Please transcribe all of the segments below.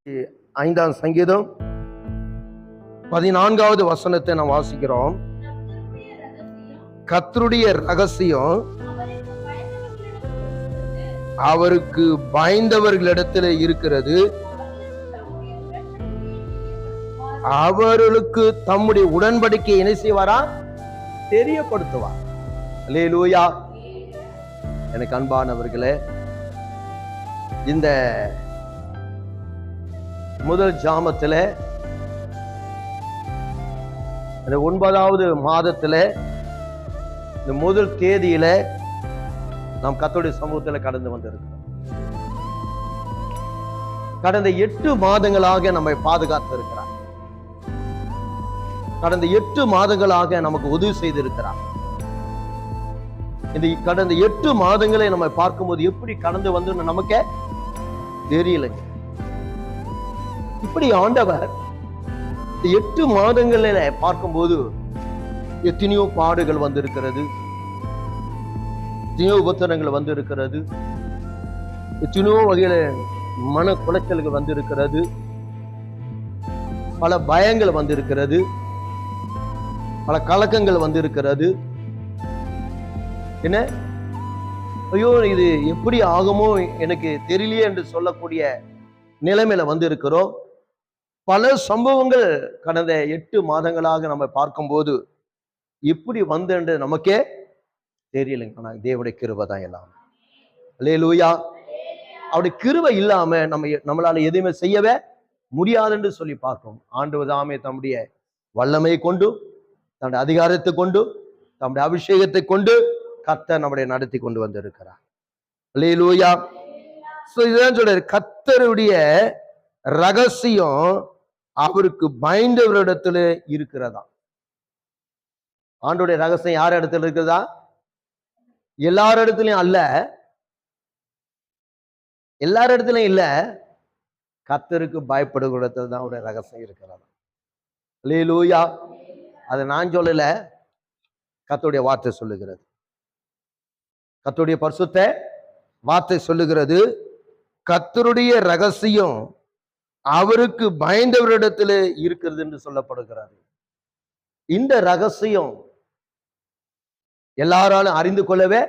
5ஆம் சங்கீதம் 14வது வசனத்தை நாம் வாசிக்கிறோம். கர்த்தருடைய ரகசியம் அவருக்கு பயந்தவர்களிடத்தில் இருக்கிறது, அவர்களுக்கு தம்முடைய உடன்படிக்கையை என்ன செய்வாரா? தெரியப்படுத்துவார். அல்லேலூயா. எனக்கு அன்பானவர்களே, இந்த முதல் ஜாமத்தில் இந்த 9வது மாதத்தில் இந்த முதல் தேதியில நாம் கர்த்தருடைய சமூகத்தில் கடந்து வந்திருக்கிறோம். கடந்த 8 மாதங்களாக நம்மை பாதுகாத்து இருக்கிறார். கடந்த 8 மாதங்களாக நமக்கு உதவி செய்திருக்கிறார். இந்த கடந்த 8 மாதங்களை நம்ம பார்க்கும்போது எப்படி கடந்து வந்து நமக்கே தெரியலைங்க. இப்படி ஆண்டவர் 8 மாதங்களில பார்க்கும்போது எத்தனையோ பாடுகள் வந்திருக்கிறது, எத்தனையோ உபத்திரங்கள் வந்திருக்கிறது, எத்தனையோ வகையில மன குலைச்சல்கள் வந்திருக்கிறது, பல பயங்கள் வந்திருக்கிறது, பல கலக்கங்கள் வந்திருக்கிறது. என்ன ஐயோ இது எப்படி ஆகுமோ எனக்கு தெரியலையே என்று சொல்லக்கூடிய நிலைமையில வந்திருக்கிறோம். பல சம்பவங்கள் கடந்த 8 மாதங்களாக நம்ம பார்க்கும்போது எப்படி வந்து நமக்கே தெரியலைங்க. ஆனா தேவனுடைய கிருபை தான் எல்லாம். அல்லேலூயா. அவருடைய கிருபை இல்லாம நம்மளால எதுவுமே செய்யவே முடியாதுன்னு சொல்லி பார்க்கிறோம். ஆண்டவர் தாமே தம்முடைய வல்லமை கொண்டு, தம்முடைய அதிகாரத்தை கொண்டு, தம்முடைய அபிஷேகத்தை கொண்டு கர்த்தர் நம்முடைய நடத்தி கொண்டு வந்திருக்கிறார். அல்லேலூயா. இதுதான் சொல்றாரு, கர்த்தருடைய ரகசியம் அவருக்கு பயந்தவரிடத்துல இருக்கிறதா. ஆண்டோடைய ரகசியம் யார் இடத்துல இருக்கிறதா? எல்லார் இடத்துலயும் அல்ல, எல்லார் இடத்துலயும் இல்ல, கர்த்தருக்கு பயப்படுகிற இடத்துல தான் அவருடைய ரகசியம் இருக்கிறதா. அல்லேலூயா. அதை நான் சொல்லல, கர்த்தருடைய வார்த்தை சொல்லுகிறது. கர்த்தருடைய பரிசுத்த வார்த்தை சொல்லுகிறது, கர்த்தருடைய ரகசியம் அவருக்கு பயந்தவரிடத்துல இருக்கிறது என்று சொல்லப்படுகிறது. இந்த ரகசியம் எல்லாராலும் அறிந்து கொள்ளவே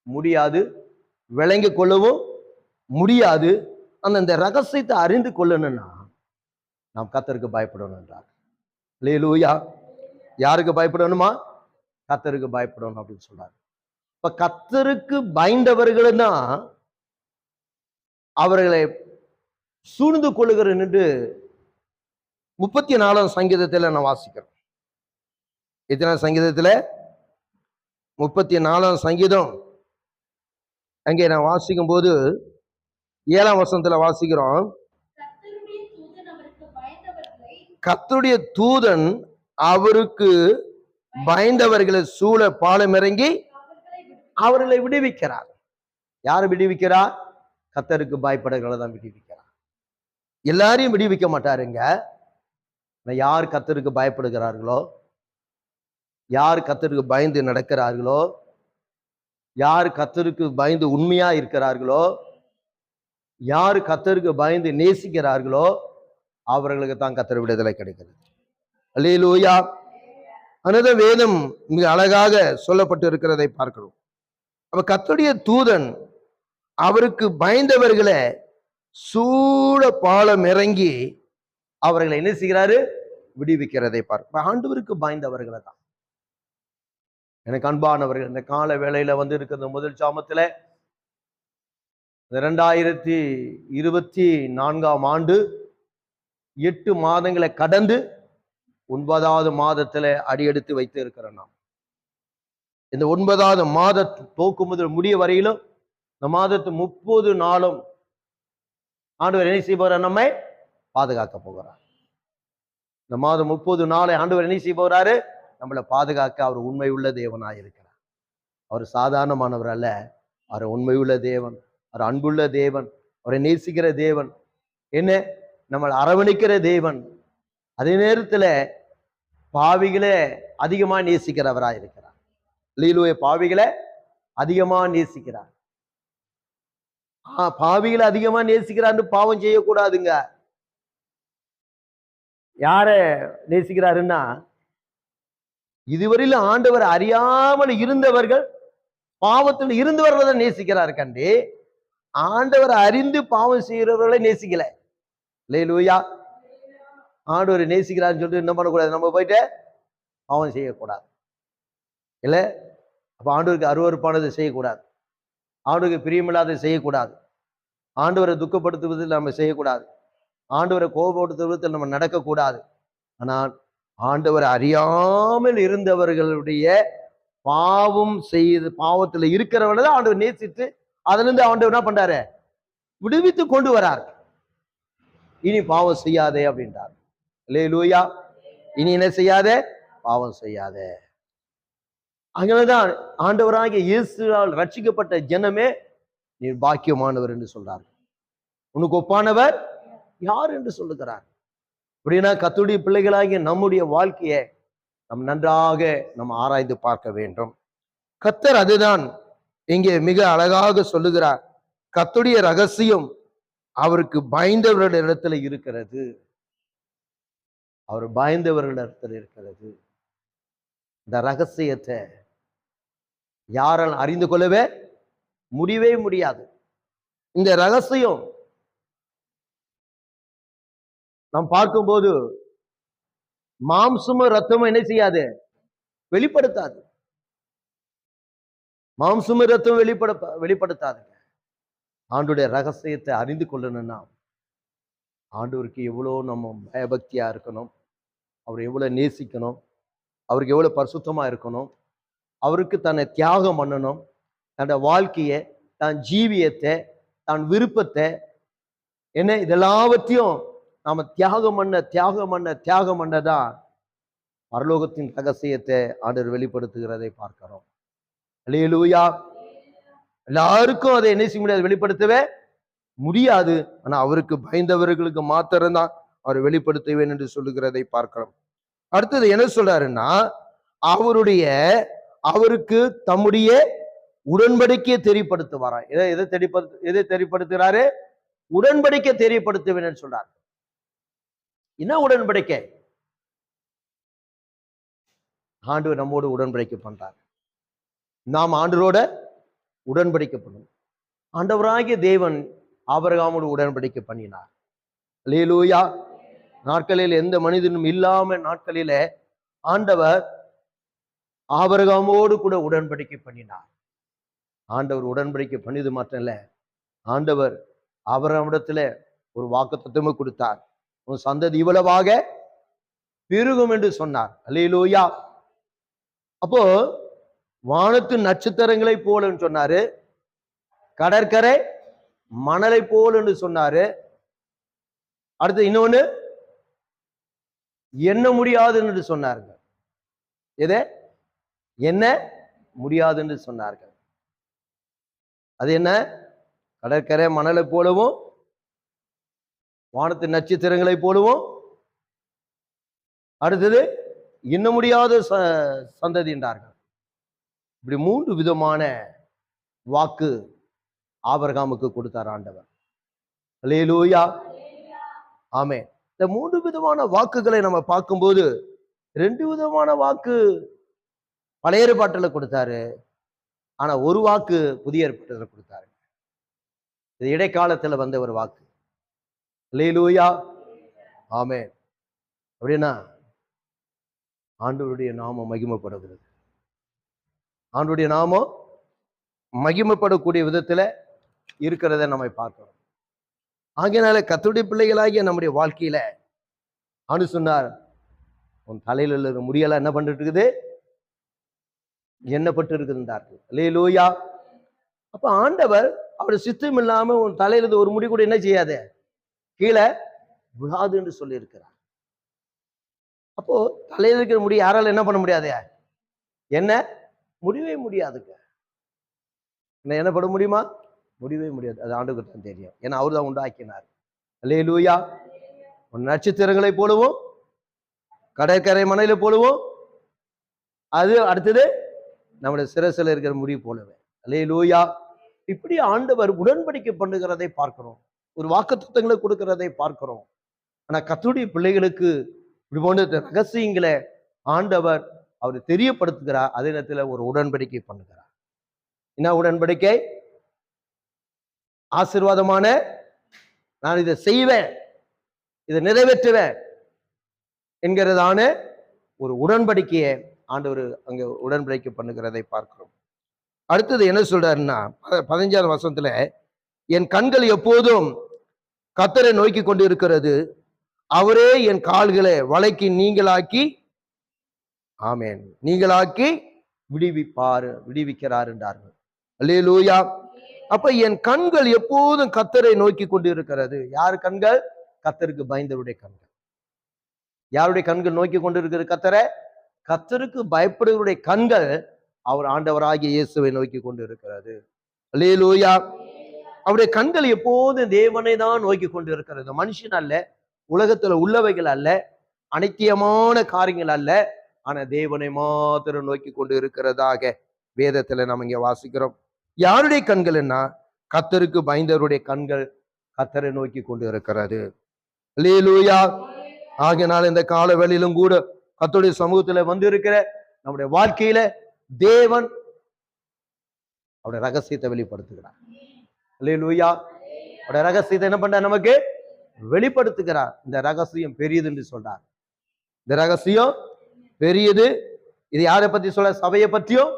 முடியாது, விளங்கி கொள்ளவும் முடியாது. அந்த ரகசியத்தை அறிந்து கொள்ளணும்னா நாம் கர்த்தருக்கு பயப்படணும் என்றார். அல்லேலூயா. யாருக்கு பயப்படணுமா? கர்த்தருக்கு பயப்படணும் அப்படின்னு சொல்றாரு. இப்ப கர்த்தருக்கு பயந்தவர்கள் தான் அவர்களை சூழ்ந்து கொள்ளுகிற என்று 34ஆம் சங்கீதத்தில் நான் வாசிக்கிறோம். எத்தனை சங்கீதத்துல? 34ஆம் சங்கீதம். அங்கே நான் வாசிக்கும் போது 7ஆம் வசனத்துல வாசிக்கிறோம், கர்த்தருடைய தூதன் அவருக்கு பயந்தவர்களை சூழ பாலம் இறங்கி அவர்களை விடுவிக்கிறார். யாரு விடுவிக்கிறார்? கர்த்தருக்கு பயப்படுகிறத தான் விடுவிக்கிறார். எல்லாரையும் விடுவிக்க மாட்டாருங்க. யார் கர்த்தருக்கு பயப்படுகிறார்களோ, யார் கர்த்தருக்கு பயந்து நடக்கிறார்களோ, யார் கர்த்தருக்கு பயந்து உண்மையா இருக்கிறார்களோ, யார் கர்த்தருக்கு பயந்து நேசிக்கிறார்களோ அவர்களுக்கு தான் கர்த்தர் விடுதலை கிடைக்கிறது. அல்லேலூயா. அந்த வேதம் மிக அழகாக சொல்லப்பட்டு இருக்கிறதை பார்க்கிறோம். அப்ப கர்த்தருடைய தூதன் அவருக்கு பயந்தவர்களை சூழ பாலம் இறங்கி அவர்களை என்ன செய்கிறாரு? விடுவிக்கிறதை பார்க்க. ஆண்டவருக்கு பயந்தவர்களை தான். எனக்கு அன்பானவர்கள், இந்த கால வேளையில வந்து இருக்கிற முதல் ஜாமத்துல 2024ஆம் ஆண்டு 8 மாதங்களை கடந்து 9வது மாதத்துல அடியெடுத்து வைத்து இருக்கிறோம். நாம் இந்த 9வது மாத தோக்கு முதல் முடிய வரையிலும் இந்த மாதத்து 30 நாளும் ஆண்டவர் என்ன செய்ய போறார்? நம்மை பாதுகாக்க போகிறார். இந்த மாதம் 30 நாளை ஆண்டவர் என்ன செய்ய போறாரு? நம்மளை பாதுகாக்க அவர் உண்மை உள்ள தேவனாய் இருக்கிறார். அவர் சாதாரணமானவர் அல்ல, அவர் உண்மை உள்ள தேவன், அவர் அன்புள்ள தேவன், அவரை நேசிக்கிற தேவன், என்ன நம்மளை அரவணைக்கிற தேவன். அதே நேரத்துல பாவிகளே அதிகமா நேசிக்கிறவராய் இருக்கிறார். லீலுவை பாவிகளை அதிகமா நேசிக்கிறார். பாவிகளை அதிகமா நேசிக்கிறான்னு பாவம் செய்யக்கூடாதுங்க. யார நேசிக்கிறாருன்னா, இதுவரையிலும் ஆண்டவர் அறியாமல் இருந்தவர்கள், பாவத்தில் இருந்தவர்களை தான் நேசிக்கிறார் கண்டி, ஆண்டவர் அறிந்து பாவம் செய்கிறவர்களை நேசிக்கல. அல்லேலூயா. ஆண்டவர் நேசிக்கிறான்னு சொல்லிட்டு என்ன பண்ணக்கூடாது, நம்ம போயிட்டு பாவம் செய்யக்கூடாது இல்ல. அப்ப ஆண்டவருக்கு அருவருப்பானதை செய்யக்கூடாது, ஆண்டவருக்கு பிரியமில்லாததை செய்யக்கூடாது, ஆண்டவரை துக்கப்படுத்துவதில் நம்ம செய்யக்கூடாது, ஆண்டவரை கோபப்படுத்துவதில் நம்ம நடக்கக்கூடாது. ஆனால் ஆண்டவரை அறியாமல் இருந்தவர்களுடைய பாவம் செய்து பாவத்துல இருக்கிறவனை தான் ஆண்டவர் நேசித்து அதுல இருந்து ஆண்டவர் என்ன பண்றாரு, விடுவித்து கொண்டு வரார். இனி பாவம் செய்யாதே அப்படின்றார். அல்லேலூயா. இனி என்ன செய்யாதே, பாவம் செய்யாதே. அதனாலதான் ஆண்டவராகிய இயேசுவால் ரட்சிக்கப்பட்ட ஜனமே நீர் பாக்கியமானவர் என்று சொல்றார். உனக்கு ஒப்பானவர் யார் என்று சொல்லுகிறார். அப்படின்னா கர்த்தருடைய பிள்ளைகளாகிய நம்முடைய வாழ்க்கையை நம் நன்றாக நம்ம ஆராய்ந்து பார்க்க வேண்டும். கர்த்தர் அதுதான் இங்கே மிக அழகாக சொல்லுகிறார். கர்த்தருடைய ரகசியம் அவருக்கு பயந்தவர்களிடத்துல இருக்கிறது. அவர் பயந்தவர்களிடத்தில் இருக்கிறது. இந்த ரகசியத்தை யாரால் அறிந்து கொள்ளவே முடியவே முடியாது. இந்த ரகசியம் நாம் பார்க்கும்போது மாம்சமும் ரத்தமும் என்ன செய்யாது, வெளிப்படுத்தாது. மாம்சமும் ரத்தமும் வெளிப்படுத்தாது. ஆண்டவருடைய ரகசியத்தை அறிந்து கொள்ளணும்னா ஆண்டவருக்கு எவ்வளோ நம்ம பயபக்தியா இருக்கணும், அவர் எவ்வளவு நேசிக்கணும், அவருக்கு எவ்வளவு பரிசுத்தமா இருக்கணும், அவருக்கு தன்னை தியாகம் பண்ணணும், தன்னுடைய வாழ்க்கையை, தன் ஜீவியத்தை, தன் விருப்பத்தை, என்ன இதெல்லாவற்றையும் நாம தியாகம் பண்ணதான் பரலோகத்தின் ரகசியத்தை ஆண்டவர் வெளிப்படுத்துகிறதை பார்க்கிறோம். அல்லேலூயா. எல்லாருக்கும் அதை என்ன செய்ய முடியாது, வெளிப்படுத்தவே முடியாது. ஆனா அவருக்கு பயந்தவர்களுக்கு மாத்திரம்தான் அவர் வெளிப்படுத்துவேன் என்று சொல்லுகிறதை பார்க்கிறோம். அடுத்தது என்ன சொல்றாருன்னா, அவருக்கு தம்முடைய உடன்படிக்கையை தெரியப்படுத்துவாராம். எதை தெரியப்படுத்துகிறாரு, உடன்படிக்கை தெரியப்படுத்துவேன் சொல்றார். என்ன உடன்படிக்கை? ஆண்டவர் நம்மோடு உடன்படிக்கை பண்றார். நாம் ஆண்டவரோட உடன்படிக்கை பண்ணணும். ஆண்டவராகிய தேவன் ஆபிரகாமோடு உடன்படிக்கை பண்ணினார். அல்லேலூயா. நாட்களில் எந்த மனிதனும் இல்லாம நாட்களில ஆண்டவர் ஆபிரகாமோடு கூட உடன்படிக்கை பண்ணினார். ஆண்டவர் உடன்படிக்கை பண்ணியது மாத்திரம் இல்ல, ஆண்டவர் ஆபிரகாமிடத்துல ஒரு வாக்குத்தத்தமும் கொடுத்தார். உன் சந்ததி இவ்வளவாக பெருகும் என்று சொன்னார். அல்லேலூயா. அப்போ வானத்து நட்சத்திரங்களை போலன்னு சொன்னாரு, கடற்கரை மணலை போல் என்று சொன்னாரு. அடுத்து இன்னொன்னு எண்ண முடியாது என்று சொன்னார்கள். எதை என்ன முடியாது என்று சொன்னார்கள். அது என்ன? கடற்கரை மணலை போலவும் வானத்து நட்சத்திரங்களை போலவும், அடுத்தது எண்ண முடியாத சந்ததி என்றார்கள். இப்படி 3 விதமான வாக்கு ஆபிரகாமுக்கு கொடுத்தார் ஆண்டவர். அல்லேலூயா. ஆமென். இந்த 3 விதமான வாக்குகளை நம்ம பார்க்கும்போது 2 விதமான வாக்கு பழைய ஏற்பாட்டில் கொடுத்தாரு, ஆனா ஒரு வாக்கு புதிய ஏற்பாட்டில் கொடுத்தாரு. இது இடைக்காலத்துல வந்த ஒரு வாக்கு. அல்லேலூயா. ஆமென். அப்படின்னா ஆண்டவருடைய நாமம் மகிமைப்படுகிறது. ஆண்டவருடைய நாமம் மகிமைப்படக்கூடிய விதத்துல இருக்கிறத நம்ம பார்க்கிறோம். ஆகையினால கர்த்தருடைய பிள்ளைகளாகிய நம்முடைய வாழ்க்கையில ஆண்டு சொன்னார், உன் தலையில உள்ள முடியெல்லாம் என்ன பண்ணிட்டு இருக்குது, எண்ணப்பட்டு இருக்குதுன்றார்கள். அல்லேலூயா. அப்ப ஆண்டவர் அவருடைய சித்தம் இல்லாம உன் தலையில இருந்து ஒரு முடி கூட என்ன செய்யாத, கீழே விழாது என்று சொல்லி இருக்கிறார். அப்போ தலையில இருக்கிற முடி யாரால என்ன பண்ண முடியாது, என்ன முடியவே முடியாதுங்க. என்ன பண்ண முடியுமா? முடியவே முடியாது. அது ஆண்டவருக்கு தான் தெரியும். ஏன்னா அவர் தான் உண்டாக்கினார். அல்லேலூயா. நட்சத்திரங்களை போலவும் கடற்கரை மணல போலவும், அது அடுத்தது நம்முடைய சிரசில் இருக்கிற முடி போலவே. அல்லேலூயா. இப்படி ஆண்டவர் உடன்படிக்கை பண்ணுகிறதை பார்க்கிறோம், ஒரு வாக்குத்தத்தங்களை கொடுக்கிறதை பார்க்கிறோம். ஆனா கர்த்தருடைய பிள்ளைகளுக்கு இப்படி போன்ற ரகசியங்களை ஆண்டவர் அவர் தெரியப்படுத்துகிறார். அதே நேரத்தில் ஒரு உடன்படிக்கை பண்ணுகிறார். என்ன உடன்படிக்கை? ஆசீர்வாதமான, நான் இதை செய்வேன், இதை நிறைவேற்றுவேன் என்கிறதான ஒரு உடன்படிக்கையை ஆண்டவர் அங்க உடன்படிக்கை பண்ணுகிறதை பார்க்கிறோம். அடுத்தது என்ன சொல்றாருன்னா 15வது வசனத்துல, என் கண்கள் எப்போதும் கர்த்தரை நோக்கி கொண்டு இருக்கிறது, அவரே என் கால்களை வலைக்கு நீங்களாக்கி, ஆமென், நீங்களாக்கி விடுவிக்கிறார் என்றார்கள். அல்லேலூயா. அப்ப என் கண்கள் எப்போதும் கர்த்தரை நோக்கி கொண்டு இருக்கிறது. யார் கண்கள்? கர்த்தருக்கு பயந்தவருடைய கண்கள். யாருடைய கண்கள் நோக்கி கொண்டு இருக்கிறது? கர்த்தரை. கர்த்தருக்கு பயப்படுவருடைய கண்கள் அவர் ஆண்டவராகிய இயேசுவை நோக்கி கொண்டு இருக்கிறது. அல்லேலூயா. அவருடைய கண்கள் எப்போதும் தேவனை தான் நோக்கி கொண்டு இருக்கிறது. மனுஷன் அல்ல, உலகத்துல உள்ளவைகள் அல்ல, அனித்தியமான காரியங்கள் அல்ல, ஆனா தேவனை மாத்திரம் நோக்கி கொண்டு இருக்கிறதாக வேதத்துல நம்ம இங்க வாசிக்கிறோம். யாருடைய கண்கள்னா கர்த்தருக்கு பயந்தவருடைய கண்கள் கர்த்தரை நோக்கி கொண்டு இருக்கிறது. அல்லேலூயா. ஆகையினால் இந்த கால வேளையிலும் கூட கர்த்தருடைய சமூகத்துல வந்து இருக்கிற நம்முடைய வாழ்க்கையில தேவன் அவருடைய ரகசியத்தை வெளிப்படுத்துகிறார். அல்லேலூயா. அவருடைய ரகசியத்தை என்ன பண்றார்? நமக்கு வெளிப்படுத்துகிறார். இந்த ரகசியம் பெரியது என்று சொல்றார். இந்த ரகசியம் பெரியது. இது யாரை பத்தி சொல்ல? சபையை பற்றியும்.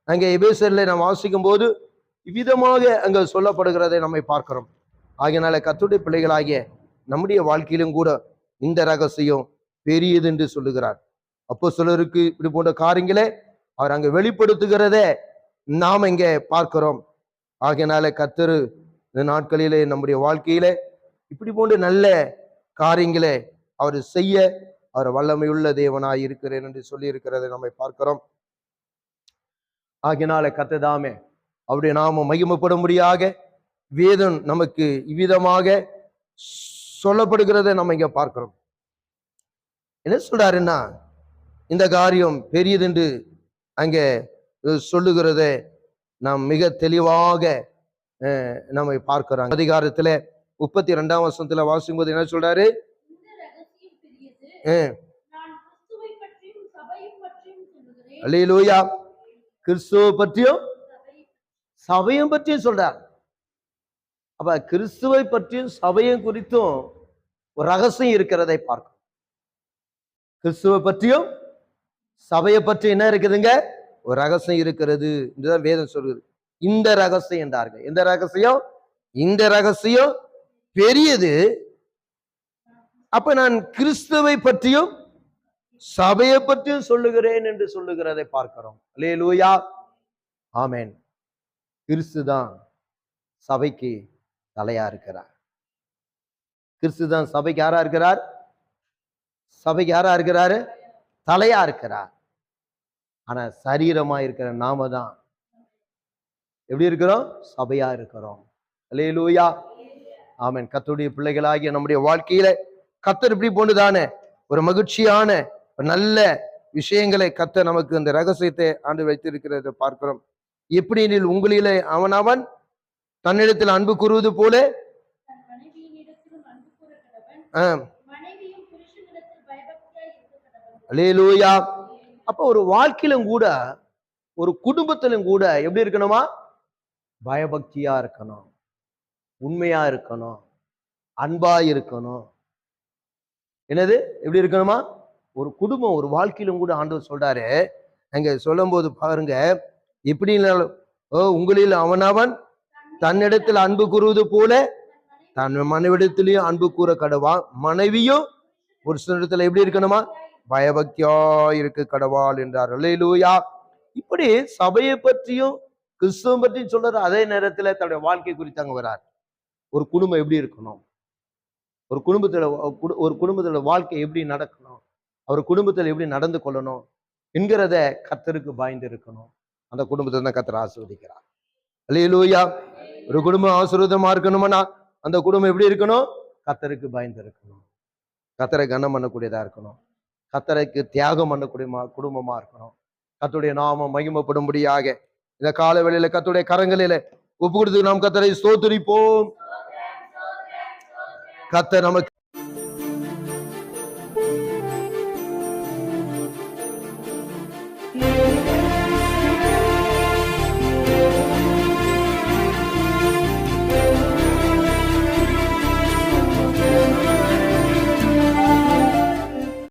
அங்கே எபேசியர்ல நாம் வாசிக்கும் போது இவ்விதமாக அங்க சொல்லப்படுகிறதை நம்மை பார்க்கிறோம். ஆகையினால கர்த்தருடைய பிள்ளைகளாகிய நம்முடைய வாழ்க்கையிலும் கூட இந்த ரகசியம் பெரியது என்று சொல்லுகிறார். அப்போஸ்தலருக்கு இப்படி போன்ற காரியங்களை அவர் அங்க வெளிப்படுத்துகிறதை நாம் இங்க பார்க்கிறோம். ஆகையினால கர்த்தர் இந்த நாட்களிலே நம்முடைய வாழ்க்கையில இப்படி போன்ற நல்ல காரியங்களை அவர் செய்ய அவர் வல்லமையுள்ள தேவனாய் இருக்கிறேன் என்று சொல்லி இருக்கிறதை நம்மை பார்க்கிறோம். ஆகினால கர்த்ததாமே அவருடைய நாம மகிமைப்படும்படியாக வேதம் நமக்கு இவ்விதமாக சொல்லப்படுகிறதை நம்ம இங்க பார்க்கிறோம். என்ன சொல்றாருன்னா, இந்த காரியம் பெரியது என்று அங்கே சொல்லுகிறத நாம் மிக தெளிவாக நம்மை பார்க்கிறோம். அதிகாரத்துல 32ஆம் வசனத்துல வாசிக்கும் போது என்ன சொல்றாரு? அல்லேலூயா. கிறிஸ்துவ பற்றியும் சபையும் பற்றியும் சொல்றார். அப்ப கிறிஸ்துவை பற்றியும் சபையும் குறித்தும் ஒரு ரகசியம் இருக்கிறதை பார்க்கும். கிறிஸ்துவை பற்றியும் சபையை பற்றி என்ன இருக்குதுங்க? ஒரு ரகசியம் இருக்கிறது என்றுதான் வேதம் சொல்கிறது. இந்த ரகசியம் என்றார்கள். எந்த ரகசியம்? இந்த ரகசியம் பெரியது. அப்ப நான் கிறிஸ்துவை பற்றியும் சபையை பற்றியும் சொல்லுகிறேன் என்று சொல்லுகிறதை பார்க்கிறோம். அல்லேலூயா. ஆமென். கிறிஸ்து தான் சபைக்கு தலையா இருக்கிறார். கிறிஸ்து தான் சபைக்கு யாரா இருக்கிறார்? சபைக்கு யாரா இருக்கிறாரு? தலையா இருக்கிறார். ஆனா சரீரமா இருக்கிற நாம தான் எப்படி இருக்கிறோம்? சபையா இருக்கிறோம். அல்லேலூயா. ஆமென். கர்த்தருடைய பிள்ளைகளாகிய நம்முடைய வாழ்க்கையில கர்த்தர் இப்படி போன்றுதானே ஒரு மகிழ்ச்சியான நல்ல விஷயங்களை கர்த்தர் நமக்கு அந்த ரகசியத்தை ஆண்டு வைத்திருக்கிறதை பார்க்கிறோம். எப்படி உங்களிலே அவனவன் தன்னிடத்தில் அன்பு கூறுவது போல அல்லேலூயா. அப்ப ஒரு வாழ்க்கையிலும் கூட ஒரு குடும்பத்திலும் கூட எப்படி இருக்கணுமா? பயபக்தியா இருக்கணும், உண்மையா இருக்கணும், அன்பா இருக்கணும். என்னது? எப்படி இருக்கணுமா? ஒரு குடும்பம் ஒரு வாழ்க்கையிலும் கூட ஆண்டவர் சொல்றாரு. அங்க சொல்லும் போது பாருங்க, எப்படி உங்களில் அவனவன் தன்னிடத்தில் அன்பு கூறுவது போல தன் மனைவிடத்திலையும் அன்பு கூற கடவான், மனைவியும் புருஷனிடத்துல எப்படி இருக்கணுமா? பயபக்தியா இருக்க கடவாள் என்றார். அல்லேலூயா. இப்படி சபையை பற்றியும் கிறிஸ்துவம் பற்றியும் சொல்றாரு. அதே நேரத்துல தன்னுடைய வாழ்க்கை குறித்து அங்க வரார். ஒரு குடும்பம் எப்படி இருக்கணும், ஒரு குடும்பத்தோட வாழ்க்கை எப்படி நடக்கணும், அவர் குடும்பத்தில் எப்படி நடந்து கொள்ளணும் என்கிறத கர்த்தருக்கு பயந்து இருக்கணும். அந்த குடும்பத்தை தான் கர்த்தர் ஆசீர்வதிக்கிறார். அல்லேலூயா. ஒரு குடும்பம் ஆசீர்வாதமா இருக்கணும்னா அந்த குடும்பம் எப்படி இருக்கணும்? கர்த்தருக்கு பயந்து இருக்கணும், கர்த்தரை கனம் பண்ணக்கூடியதா இருக்கணும், கர்த்தருக்கு தியாகம் பண்ணக்கூடிய குடும்பமா இருக்கணும். கர்த்தருடைய நாமம் மகிமைப்படும்படியாக இந்த கால வேளையில கர்த்தருடைய கரங்களில ஒப்பு கொடுத்து நாம் கர்த்தரை ஸ்தோத்திரிப்போம். கர்த்தர் நமக்கு